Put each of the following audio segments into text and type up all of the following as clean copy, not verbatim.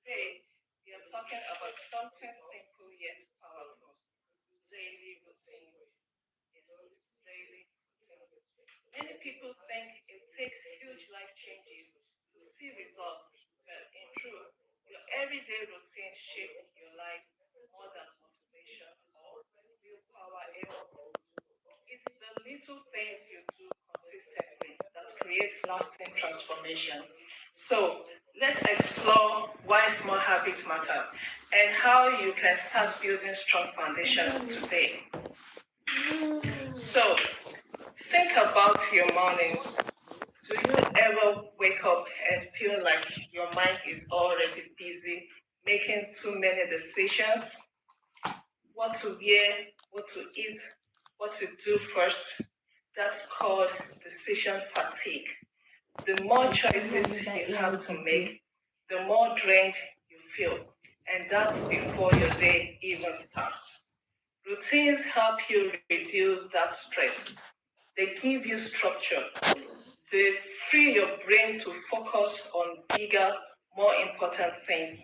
Today, we are talking about something simple yet powerful: daily routines. Yes, daily routines. Many people think it takes huge life changes to see results, but in truth, your everyday routine shape your life more than motivation or willpower ever could. It's the little things you do consistently that create lasting transformation. So, let's explore why small habits matter and how you can start building strong foundations today. So, think about your mornings. Do you ever wake up and feel like your mind is already busy making too many decisions? What to wear, what to eat, what to do first? That's called decision fatigue. The more choices you have to make, the more drained you feel. And that's before your day even starts. Routines help you reduce that stress. They give you structure. They free your brain to focus on bigger, more important things.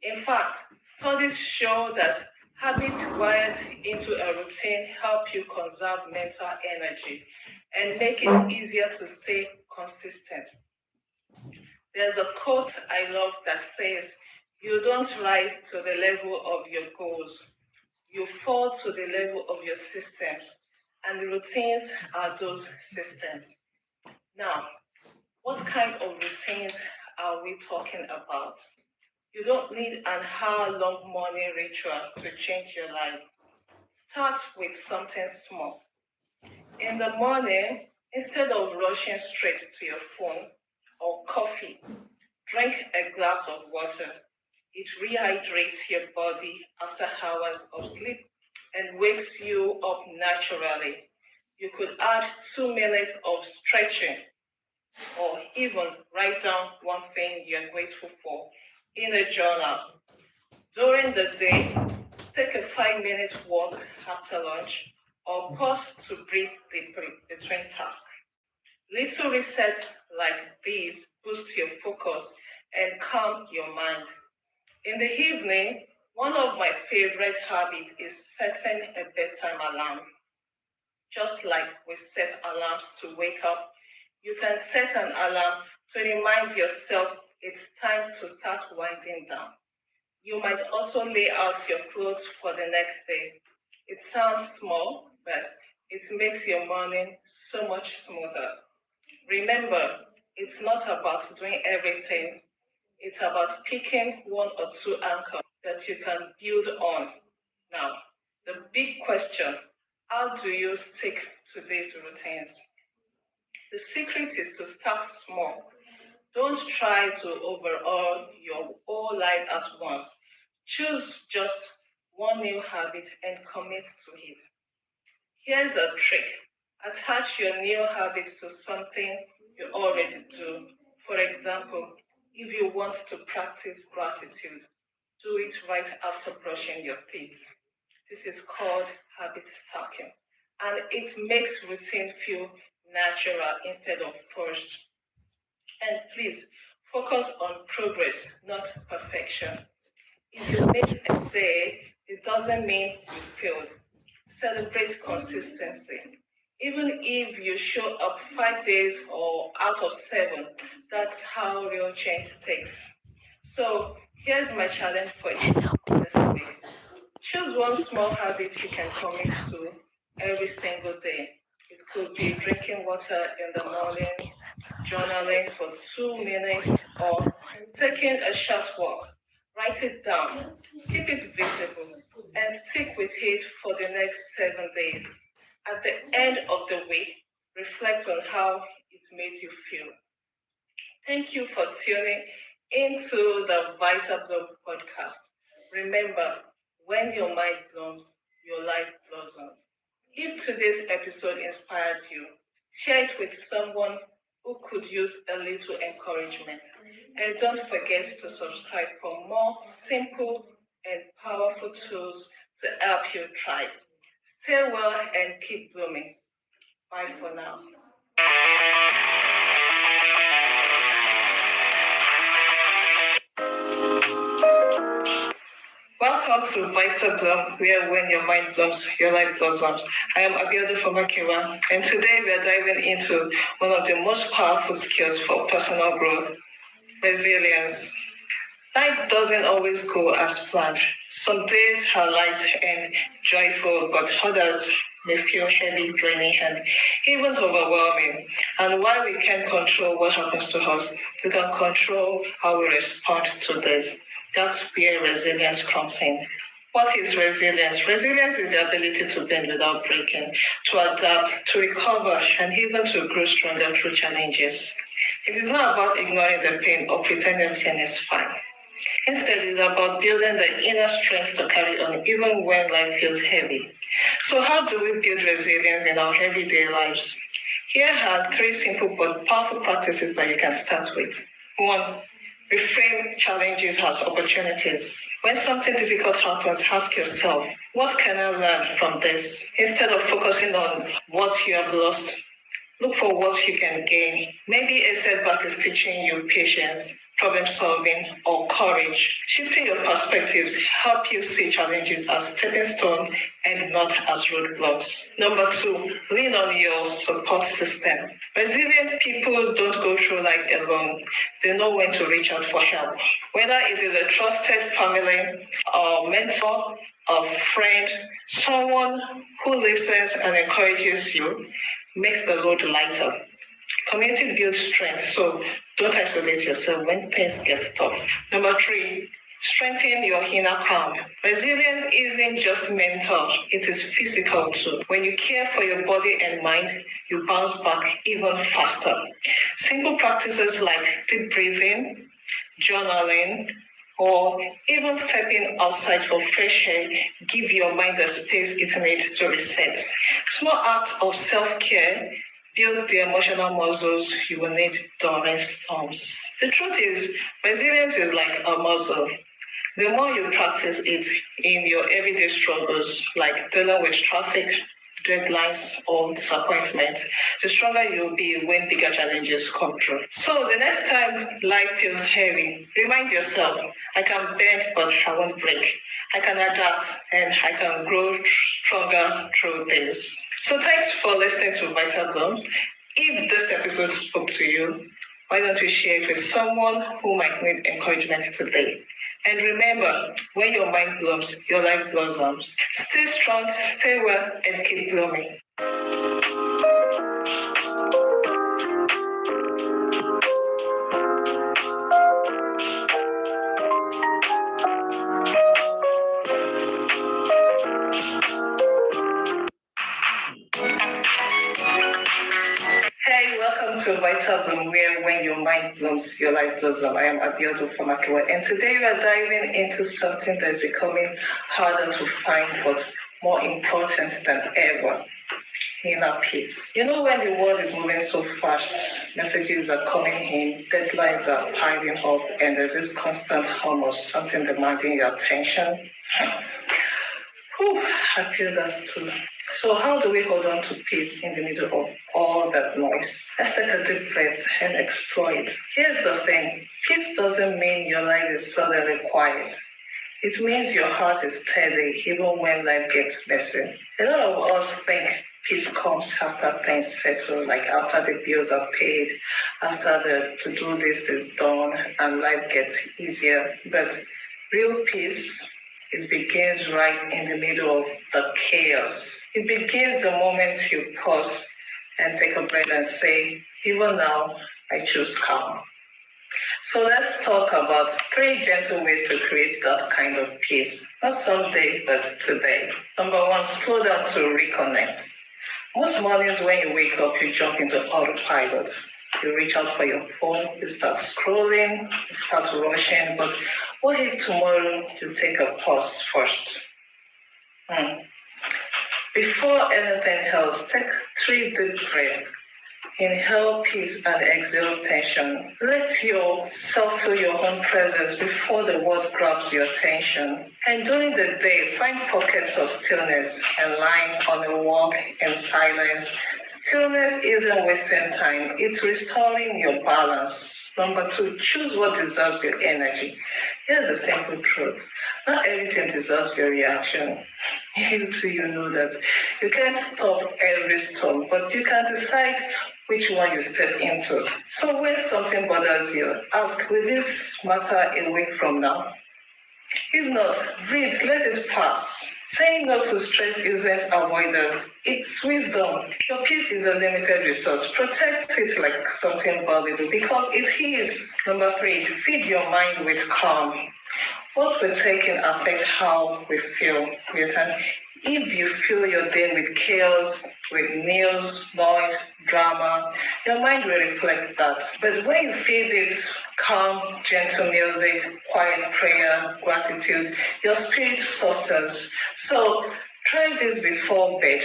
In fact, studies show that habits wired into a routine help you conserve mental energy and make it easier to stay consistent. There's a quote I love that says, "You don't rise to the level of your goals, you fall to the level of your systems." And the routines are those systems. Now, what kind of routines are we talking about? You don't need an hour-long morning ritual to change your life. Start with something small. In the morning, instead of rushing straight to your phone or coffee, drink a glass of water. It rehydrates your body after hours of sleep and wakes you up naturally. You could add 2 minutes of stretching or even write down one thing you're grateful for in a journal. During the day, take a 5 minute walk after lunch or pause to breathe deeply between tasks. Little resets like these boost your focus and calm your mind. In the evening, one of my favorite habits is setting a bedtime alarm. Just like we set alarms to wake up, you can set an alarm to remind yourself it's time to start winding down. You might also lay out your clothes for the next day. It sounds small, but it makes your morning so much smoother. Remember, it's not about doing everything, it's about picking one or two anchors that you can build on. Now, the big question: how do you stick to these routines? The secret is to start small. Don't try to overhaul your whole life at once. Choose just one new habit and commit to it. Here's a trick: attach your new habit to something you already do. For example, if you want to practice gratitude, do it right after brushing your teeth. This is called habit stacking, and it makes routine feel natural instead of forced. And please focus on progress, not perfection. If you miss a day, it doesn't mean you failed. Celebrate consistency. Even if you show up 5 days or out of seven, that's how real change takes. So here's my challenge for you this week. Choose one small habit you can commit to every single day. It could be drinking water in the morning, journaling for 2 minutes, or taking a short walk. Write it down, keep it visible, and stick with it for the next 7 days. At the end of the week, reflect on how it made you feel. Thank you for tuning into the Vital Bloom podcast. Remember, when your mind blooms, your life blossoms. If today's episode inspired you, share it with someone who could use a little encouragement. And don't forget to subscribe for more simple and powerful tools to help you thrive. Stay well and keep blooming. Bye for now. Welcome to Vital Bloom, where when your mind blooms, your life blossoms. I am Abiodun Fomakiwa, and today we are diving into one of the most powerful skills for personal growth, resilience. Life doesn't always go as planned. Some days are light and joyful, but others may feel heavy, draining, and even overwhelming. And while we can't control what happens to us, we can control how we respond to this. That's where resilience comes in. What is resilience? Resilience is the ability to bend without breaking, to adapt, to recover, and even to grow stronger through challenges. It is not about ignoring the pain or pretending everything is fine. Instead, it's about building the inner strength to carry on even when life feels heavy. So, how do we build resilience in our everyday lives? Here are 3 simple but powerful practices that you can start with. 1. Reframe challenges as opportunities. When something difficult happens, ask yourself, what can I learn from this? Instead of focusing on what you have lost, look for what you can gain. Maybe a setback is teaching you patience, problem solving, or courage. Shifting your perspectives help you see challenges as stepping stones and not as roadblocks. Number 2, lean on your support system. Resilient people don't go through life alone. They know when to reach out for help. Whether it is a trusted family, or mentor, a friend, someone who listens and encourages you, makes the load lighter. Community builds strength, so don't isolate yourself when things get tough. Number 3, strengthen your inner calm. Resilience isn't just mental, it is physical too. When you care for your body and mind, you bounce back even faster. Simple practices like deep breathing, journaling, or even stepping outside for fresh air give your mind the space it needs to reset. Small acts of self-care build the emotional muscles you will need during storms. The truth is, resilience is like a muscle. The more you practice it in your everyday struggles, like dealing with traffic, deadlines, or disappointment, the stronger you'll be when bigger challenges come through. So the next time life feels heavy, remind yourself, I can bend, but I won't break. I can adapt, and I can grow stronger through this. So thanks for listening to Vital Bloom. If this episode spoke to you, why don't you share it with someone who might need encouragement today? And remember, when your mind blooms, your life blossoms. Stay strong, stay well, and keep blooming. Hey, welcome to Vital Bloom, where when your mind blooms, your life blossoms. I am Abiodun Fomakiwa, and today we are diving into something that's becoming harder to find, but more important than ever: inner peace. You know, when the world is moving so fast, messages are coming in, deadlines are piling up, and there's this constant hum of something demanding your attention. Whew, I feel that too. So how do we hold on to peace in the middle of all that noise? Let's take a deep breath and explore it. Here's the thing. Peace doesn't mean your life is suddenly quiet. It means your heart is steady even when life gets messy. A lot of us think peace comes after things settle, like after the bills are paid, after the to-do list is done, and life gets easier. But real peace, it begins right in the middle of the chaos. It begins the moment you pause and take a breath and say, even now, I choose calm. So let's talk about 3 gentle ways to create that kind of peace. Not someday, but today. Number 1, slow down to reconnect. Most mornings when you wake up, you jump into autopilot. You reach out for your phone, you start scrolling, you start rushing, but what if tomorrow you take a pause first? Before anything else, take 3 deep breaths. Inhale peace and exhale tension. Let yourself feel your own presence before the world grabs your attention. And during the day, find pockets of stillness and lying on a walk in silence. Stillness isn't wasting time, it's restoring your balance. Number 2, choose what deserves your energy. Here's the simple truth. Not everything deserves your reaction. You too, you know that. You can't stop every storm, but you can decide which one you step into. So when something bothers you, ask, will this matter a week from now? If not, breathe, let it pass. Saying no to stress isn't avoidance, it's wisdom. Your peace is a limited resource. Protect it like something valuable because it is. Number 3, feed your mind with calm. What we're taking affects how we feel. Yes, and if you fill your day with chaos, with news, noise, drama, your mind will reflect that. But when you feed it calm, gentle music, quiet prayer, gratitude, your spirit softens. So try this before bed.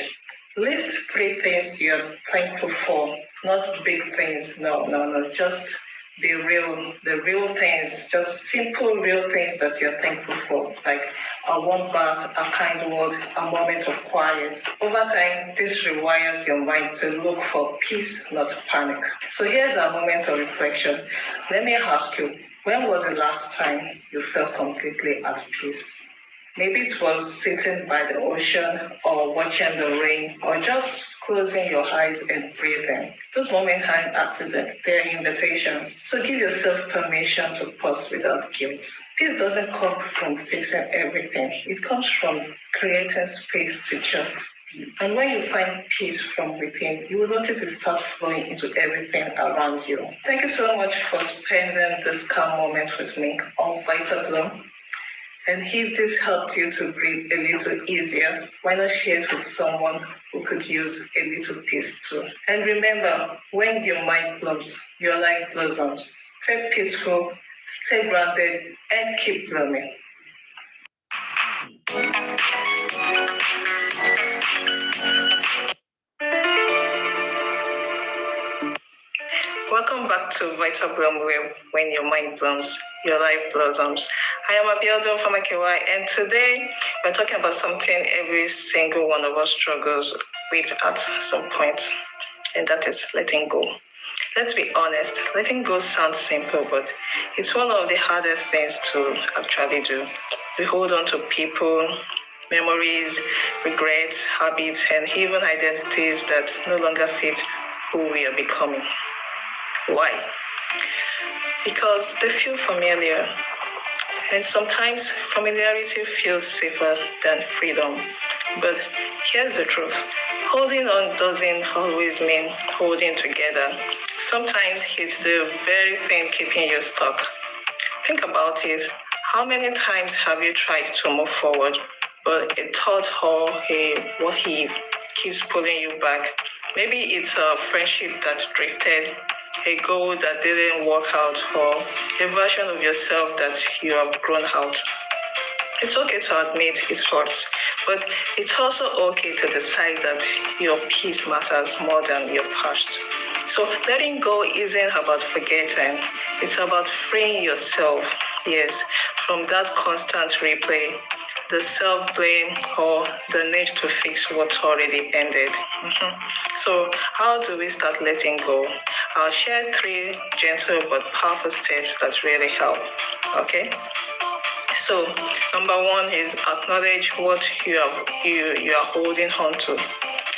List 3 things you're thankful for, not big things. No. Just be real, the real things, just simple, real things that you're thankful for, like a warm bath, a kind word, a moment of quiet. Over time, this rewires your mind to look for peace, not panic. So here's a moment of reflection. Let me ask you, when was the last time you felt completely at peace? Maybe it was sitting by the ocean or watching the rain or just closing your eyes and breathing. Those moments aren't accidents, they're invitations. So give yourself permission to pause without guilt. Peace doesn't come from fixing everything. It comes from creating space to just be. And when you find peace from within, you will notice it start flowing into everything around you. Thank you so much for spending this calm moment with me on Vital Bloom. And if this helped you to breathe a little easier, why not share it with someone who could use a little peace too? And remember, when your mind blooms, your life blossoms. Stay peaceful, stay grounded, and keep blooming. Welcome back to Vital Bloom, where when your mind blooms, your life blossoms. I am Abiodun from Akewa, and today we're talking about something every single one of us struggles with at some point, and that is letting go. Let's be honest, letting go sounds simple, but it's one of the hardest things to actually do. We hold on to people, memories, regrets, habits, and even identities that no longer fit who we are becoming. Why? Because they feel familiar. And sometimes familiarity feels safer than freedom. But here's the truth. Holding on doesn't always mean holding together. Sometimes it's the very thing keeping you stuck. Think about it. How many times have you tried to move forward, but a thought or a what if keeps pulling you back? Maybe it's a friendship that drifted, a goal that didn't work out, or a version of yourself that you have grown out. It's okay to admit it hurts, but it's also okay to decide that your peace matters more than your past. So letting go isn't about forgetting, it's about freeing yourself, yes, from that constant replay, the self-blame or the need to fix what's already ended. So how do we start letting go? I'll share 3 gentle but powerful steps that really help, okay? So number 1 is acknowledge what you are holding on to.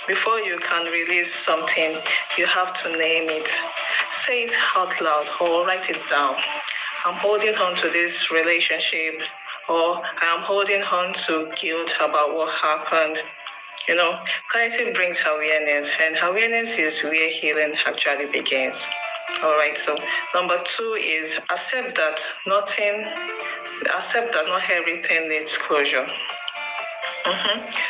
Before you can release something, you have to name it. Say it out loud or write it down. I'm holding on to this relationship, or I'm holding on to guilt about what happened. Clarity brings awareness, and awareness is where healing actually begins. All right, so number 2 is accept that not everything needs closure.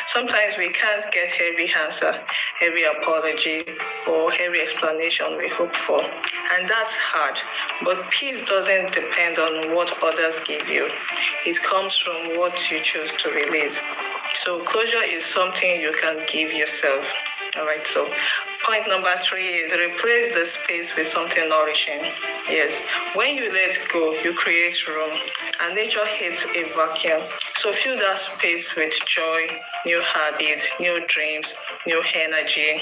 Sometimes we can't get every answer, every apology, or every explanation we hope for. And that's hard. But peace doesn't depend on what others give you. It comes from what you choose to release. So closure is something you can give yourself. All right, so point number 3 is replace the space with something nourishing. Yes, when you let go, you create room, and nature hates a vacuum. So fill that space with joy, new habits, new dreams, new energy.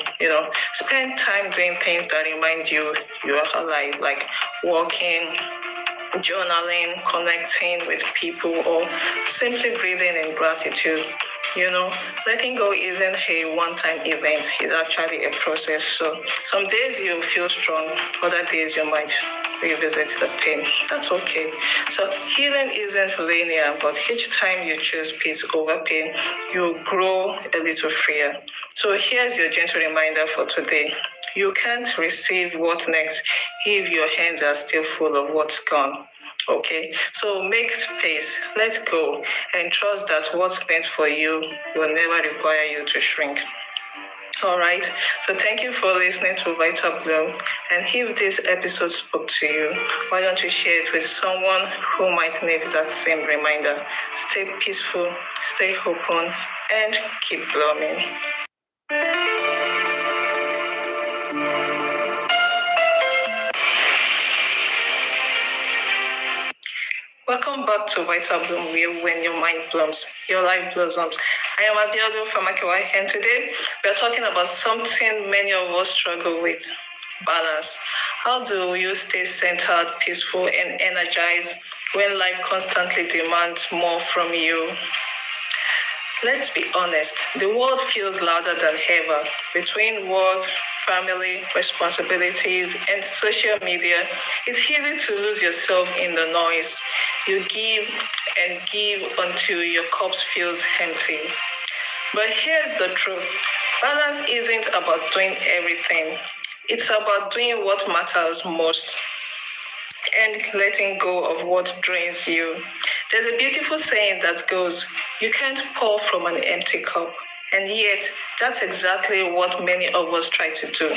Spend time doing things that remind you you are alive, like walking, journaling, connecting with people, or simply breathing in gratitude. Letting go isn't a one-time event. It's actually a process. So some days you feel strong, other days you might revisit the pain. That's okay. So healing isn't linear, but each time you choose peace over pain, you grow a little freer. So here's your gentle reminder for today. You can't receive what next if your hands are still full of what's gone. Okay, so make space, let go, and trust that what's meant for you will never require you to shrink. All right, so thank you for listening to Vital Bloom. And if this episode spoke to you, why don't you share it with someone who might need that same reminder? Stay peaceful, stay open, and keep blooming. Welcome back to Vital Bloom, where when your mind blooms, your life blossoms. I am Abiodun Famakiwa, and today we are talking about something many of us struggle with: balance. How do you stay centered, peaceful, and energized when life constantly demands more from you? Let's be honest, the world feels louder than ever. Between work, family, responsibilities, and social media, it's easy to lose yourself in the noise. You give and give until your cup feels empty. But here's the truth: balance isn't about doing everything, it's about doing what matters most and letting go of what drains you. There's a beautiful saying that goes, "You can't pour from an empty cup." And yet, that's exactly what many of us try to do.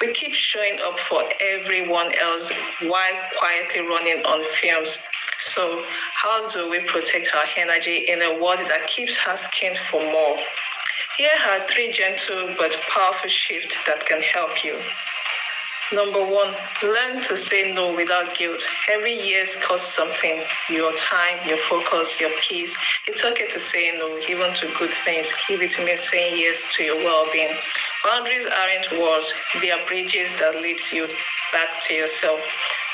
We keep showing up for everyone else while quietly running on fumes. So, how do we protect our energy in a world that keeps asking for more? Here are 3 gentle but powerful shifts that can help you. Number 1, learn to say no without guilt. Every yes costs something: your time, your focus, your peace. It's okay to say no, even to good things, if it means saying yes to your well-being. Boundaries aren't walls, they are bridges that lead you back to yourself.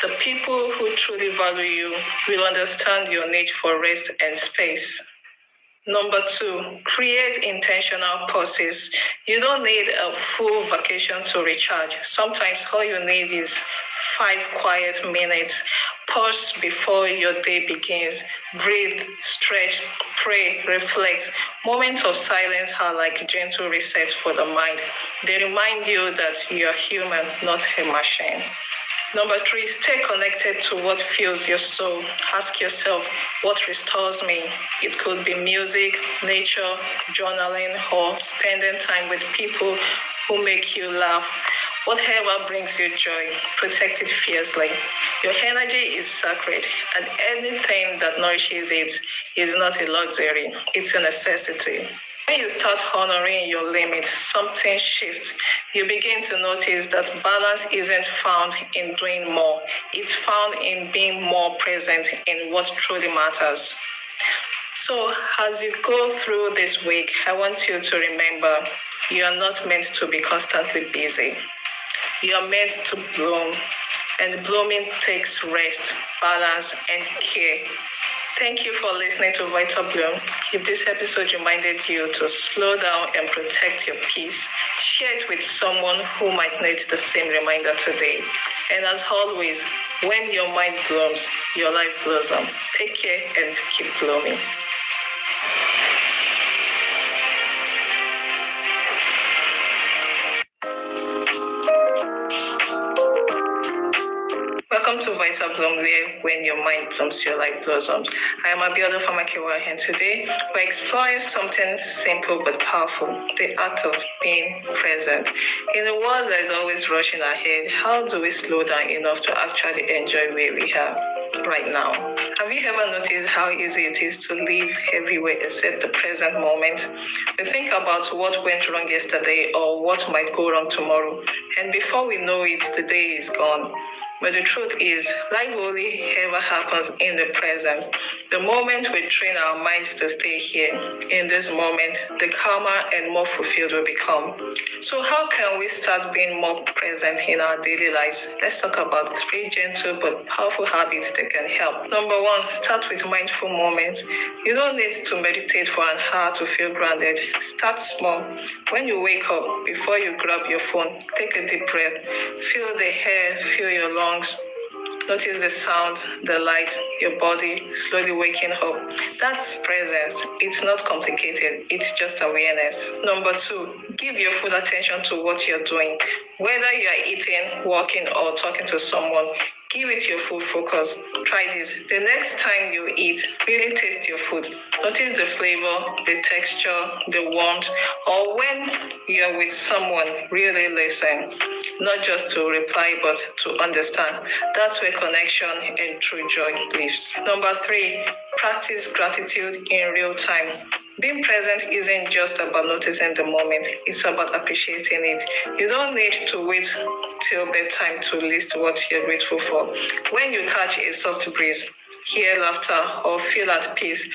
The people who truly value you will understand your need for rest and space. Number 2, create intentional pauses. You don't need a full vacation to recharge. Sometimes all you need is 5 quiet minutes. Pause before your day begins. Breathe, stretch, pray, reflect. Moments of silence are like gentle resets for the mind. They remind you that you are human, not a machine. Number 3, stay connected to what fuels your soul. Ask yourself, what restores me? It could be music, nature, journaling, or spending time with people who make you laugh. Whatever brings you joy, protect it fiercely. Your energy is sacred, and anything that nourishes it is not a luxury, it's a necessity. When you start honoring your limits, something shifts. You begin to notice that balance isn't found in doing more. It's found in being more present in what truly matters. So as you go through this week, I want you to remember, you are not meant to be constantly busy. You are meant to bloom, and blooming takes rest, balance, and care. Thank you for listening to Vital Bloom. If this episode reminded you to slow down and protect your peace, share it with someone who might need the same reminder today. And as always, when your mind blooms, your life blossoms. Take care and keep blooming. Welcome to Vital Bloom, where when your mind blooms, your life blossoms. I am Abiodun Famakiwa, and today we're exploring something simple but powerful: the art of being present. In a world that is always rushing ahead, how do we slow down enough to actually enjoy where we are right now? Have you ever noticed how easy it is to live everywhere except the present moment? We think about what went wrong yesterday or what might go wrong tomorrow, and before we know it, the day is gone. But the truth is, life only ever happens in the present. The moment we train our minds to stay here, in this moment, the calmer and more fulfilled we become. So how can we start being more present in our daily lives? Let's talk about 3 gentle but powerful habits that can help. Number 1, start with mindful moments. You don't need to meditate for an hour to feel grounded. Start small. When you wake up, before you grab your phone, take a deep breath. Feel the air, feel your lungs. Notice the sound, the light, your body slowly waking up. That's presence. It's not complicated. It's just awareness. Number 2, give your full attention to what you're doing. Whether you are eating, walking, or talking to someone, give it your full focus. Try this. The next time you eat, really taste your food. Notice the flavor, the texture, the warmth, or when you're with someone, really listen. Not just to reply, but to understand. That's where connection and true joy lives. Number 3, practice gratitude in real time. Being present isn't just about noticing the moment, it's about appreciating it. You don't need to wait till bedtime to list what you're grateful for. When you catch a soft breeze, hear laughter, or feel at peace,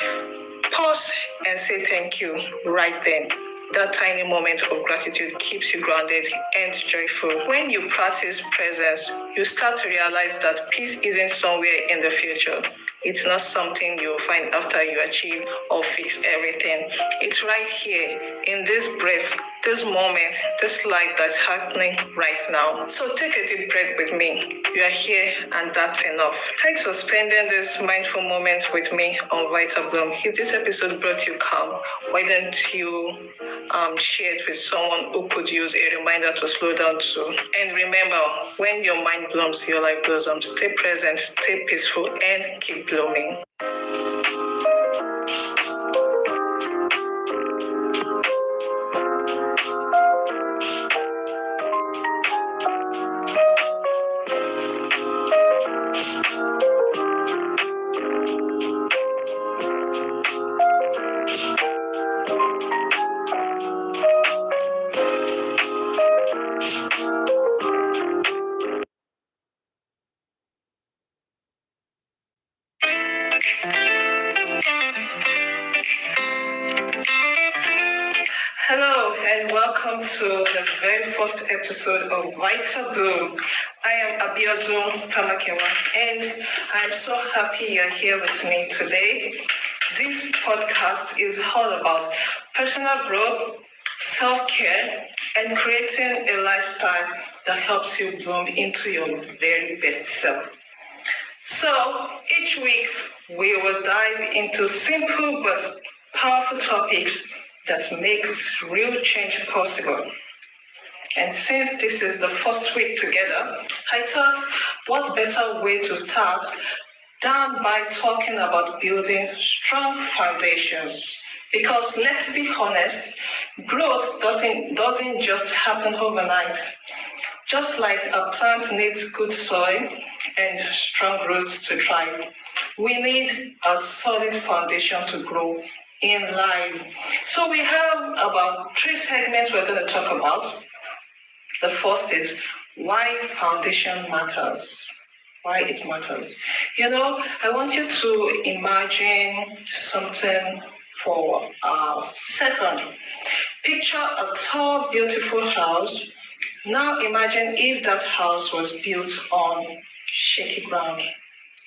pause and say thank you right then. That tiny moment of gratitude keeps you grounded and joyful. When you practice presence, you start to realize that peace isn't somewhere in the future. It's not something you'll find after you achieve or fix everything. It's right here, in this breath, this moment, this life that's happening right now. So take a deep breath with me. You are here and that's enough. Thanks for spending this mindful moment with me on Vital Bloom. If this episode brought you calm, why don't you share it with someone who could use a reminder to slow down too? And remember, when your mind blooms, your life blossoms. Stay present, stay peaceful, and keep blooming. Hello and welcome to the very first episode of Vital Bloom. I am Abiodun Famakewa and I'm so happy you're here with me today. This podcast is all about personal growth, self-care, and creating a lifestyle that helps you bloom into your very best self. So each week we will dive into simple but powerful topics that makes real change possible. And since this is the first week together, I thought what better way to start than by talking about building strong foundations. Because let's be honest, growth doesn't just happen overnight. Just like a plant needs good soil and strong roots to thrive, we need a solid foundation to grow in life. So we have about 3 segments we're going to talk about. The first is why foundation matters. Why it matters. I want you to imagine something for a second. Picture a tall, beautiful house. Now imagine if that house was built on shaky ground.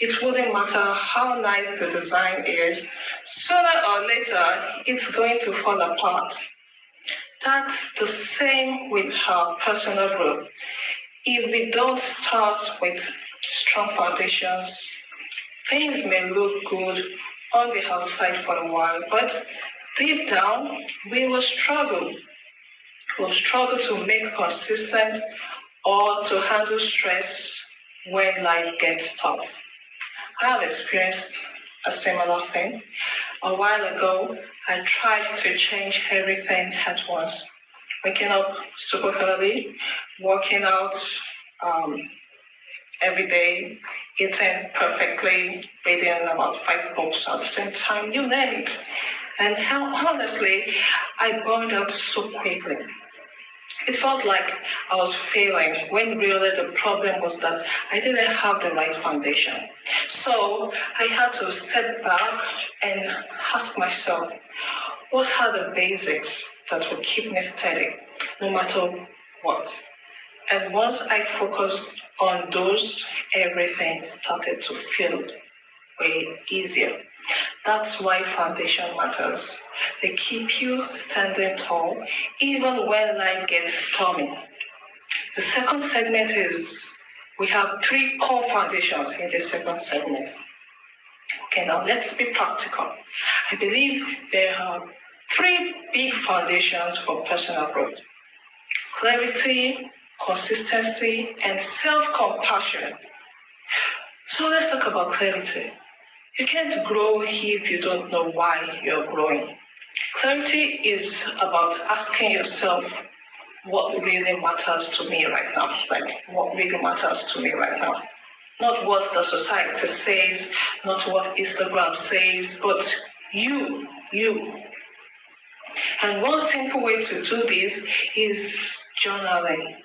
It wouldn't matter how nice the design is, sooner or later, it's going to fall apart. That's the same with our personal growth. If we don't start with strong foundations, things may look good on the outside for a while, but deep down, we will struggle. We'll struggle to make consistent or to handle stress when life gets tough. I have experienced a similar thing. A while ago, I tried to change everything at once. Waking up super early, working out every day, eating perfectly, reading about 5 books at the same time, you name it. And honestly, I burned out so quickly. It felt like I was failing when really the problem was that I didn't have the right foundation. So I had to step back and ask myself, what are the basics that will keep me steady no matter what? And once I focused on those, everything started to feel way easier. That's why foundation matters. They keep you standing tall even when life gets stormy. The second segment is we have three core foundations in the second segment. Okay, now let's be practical. I believe there are three big foundations for personal growth: clarity, consistency, and self-compassion. So let's talk about clarity. You can't grow if you don't know why you're growing. Clarity is about asking yourself what really matters to me right now. Like, what really matters to me right now. Not what the society says, not what Instagram says, but you. And one simple way to do this is journaling.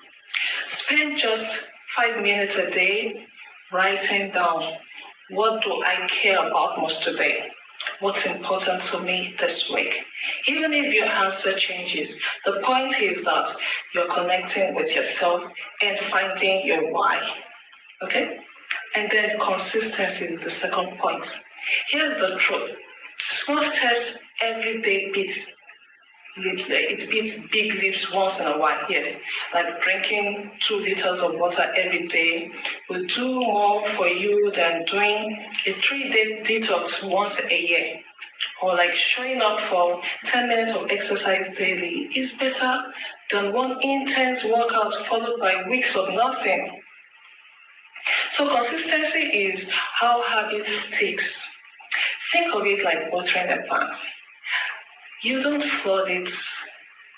Spend just 5 minutes a day writing down, what do I care about most today? What's important to me this week? Even if your answer changes, the point is that you're connecting with yourself and finding your why. Okay? And then consistency is the second point. Here's the truth. Small steps every day beat it beats big leaps once in a while, yes. Like drinking 2 liters of water every day will do more for you than doing a 3-day detox once a year. Or like showing up for 10 minutes of exercise daily is better than one intense workout followed by weeks of nothing. So consistency is how habit sticks. Think of it like watering a plant. You don't flood it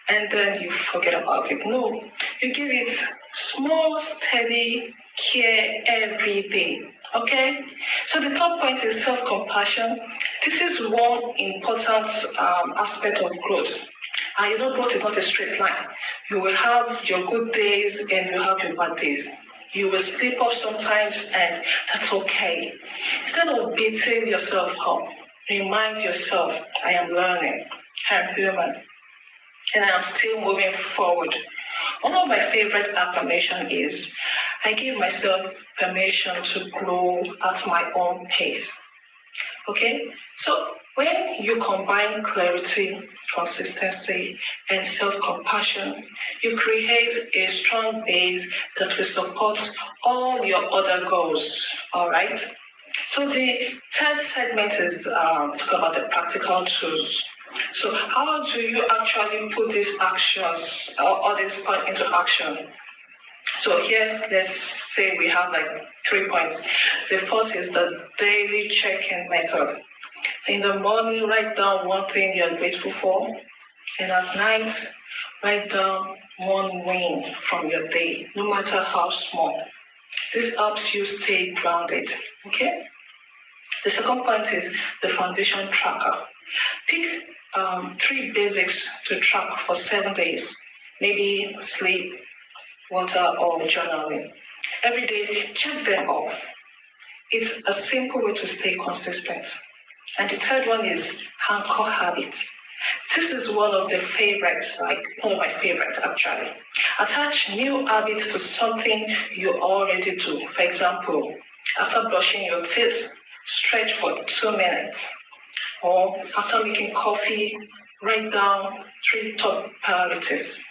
and then you forget about it. No, you give it small, steady care every day. Okay? So the third point is self-compassion. This is one important aspect of growth. And you know, growth is not a straight line. You will have your good days and you have your bad days. You will slip up sometimes and that's okay. Instead of beating yourself up, remind yourself, I am learning. I'm human, and I'm still moving forward. One of my favorite affirmations is, I give myself permission to grow at my own pace. Okay? So when you combine clarity, consistency, and self-compassion, you create a strong base that will support all your other goals. All right? So the third segment is talk about the practical tools. So how do you actually put these actions or all these points into action? So here, let's say we have like 3 points. The first is the daily check-in method. In the morning, write down one thing you're grateful for. And at night, write down one win from your day, no matter how small. This helps you stay grounded, okay? The second point is the foundation tracker. Pick 3 basics to track for 7 days, maybe sleep, water, or journaling. Every day, check them off. It's a simple way to stay consistent. And the third one is anchor habits. This is one of my favorites actually. Attach new habits to something you already do. For example, after brushing your teeth, stretch for 2 minutes. Or after making coffee, write down 3 top priorities.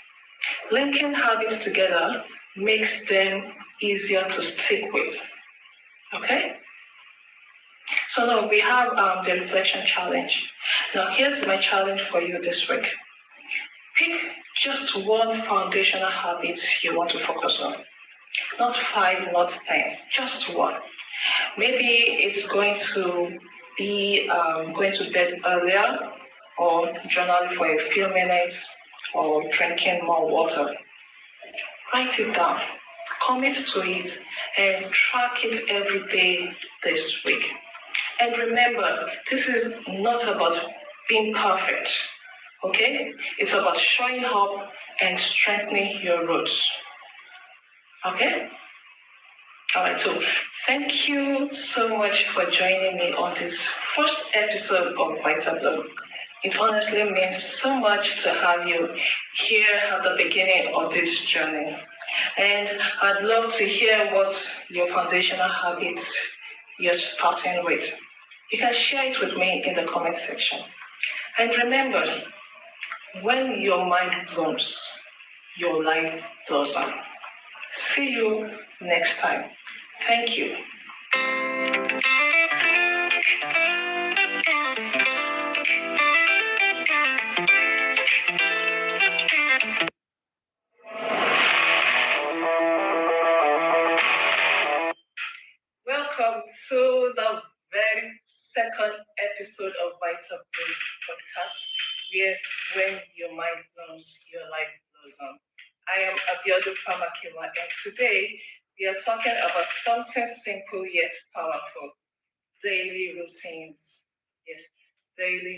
Linking habits together makes them easier to stick with. Okay? So now we have the reflection challenge. Now here's my challenge for you this week. Pick just one foundational habit you want to focus on. Not 5, not 10, just one. Maybe it's going to be going to bed earlier, or journaling for a few minutes, or drinking more water. Write it down, commit to it, and track it every day this week. And remember, this is not about being perfect. Okay? It's about showing up and strengthening your roots. Okay? All right, so thank you so much for joining me on this first episode of Vital Bloom. It honestly means so much to have you here at the beginning of this journey. And I'd love to hear what your foundational habits you're starting with. You can share it with me in the comment section. And remember, when your mind blooms, your life doesn't. See you next time. Thank you. Welcome to the very second episode of Vital Bloom podcast, where when your mind blows, your life blows on. I am Abiodun Famakiwa, and today we are talking about something simple yet powerful: daily routines. Yes, daily